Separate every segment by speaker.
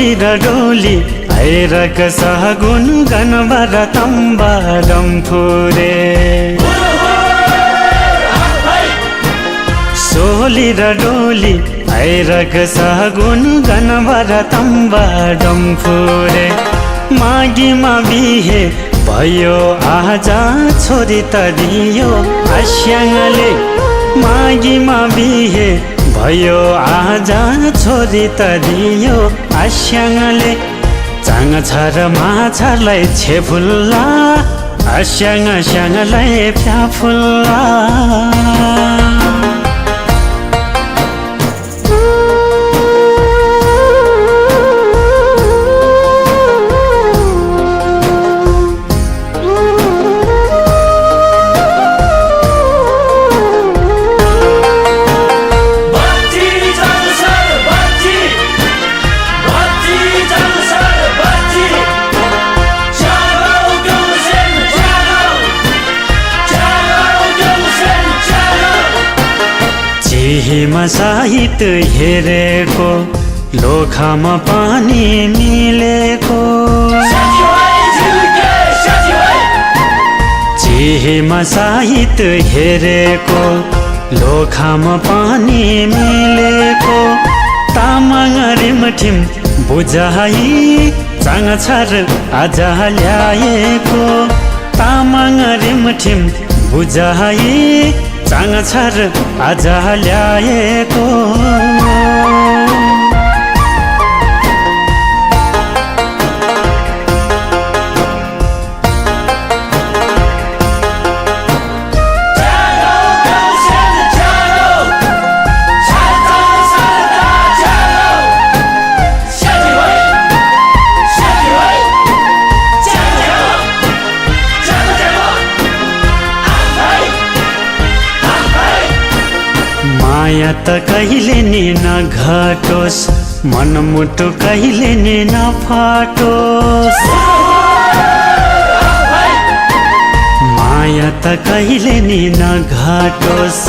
Speaker 1: सोली र डोली भैरक सहगुन गनबर तम्बा डम्फुरे सोली र डोली भैरक सहगुन गनबर तम्बा डम्फुरे मागीमा बिहे भयो आजा छोरी त दियो आस्याङले मागीमा बिहे भयो आजा छोरी त दियो आस्याङले चाङ छ माछालाई छेफुल्ला आस्याङ स्याङलाई फ्याफुल्ला हिमा साहित हेरेको लोखामा पानी मिलेको चिहीमा साहित हेरेको लोखामा पानी मिलेको तामाङ रिमठिम बुझाइ चाङछार आज ल्याएको तामाङ रिमठिम बुझाइ चाङछार आज ल्याएको माया त कहिले नि नघटोस् मनमुटु कहिले नि नफाटोस् माया त कहिले नि नघटोस्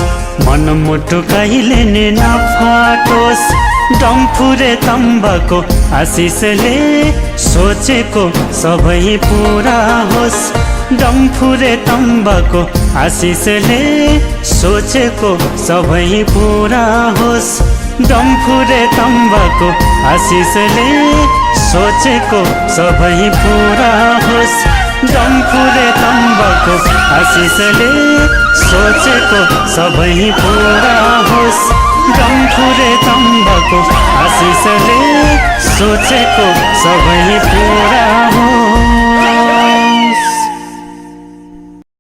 Speaker 1: मनमुटु कहिले नि नफाटोस् डम्फुरे तम्बाको आशिषले सोचेको सबै पुरा होस् डम्फुरे तम्बाको आशिषले सोचेको सबै पुरा होस् डम्फुरे तम्बाको आशिषले सोचेको सबै पुरा होस् डम्फुरे तम्बाको आशिषले सोचेको सबै पुरा होस् डम्फुरे तम्बाको आशिषले सोचेको सबै पुरा होस्।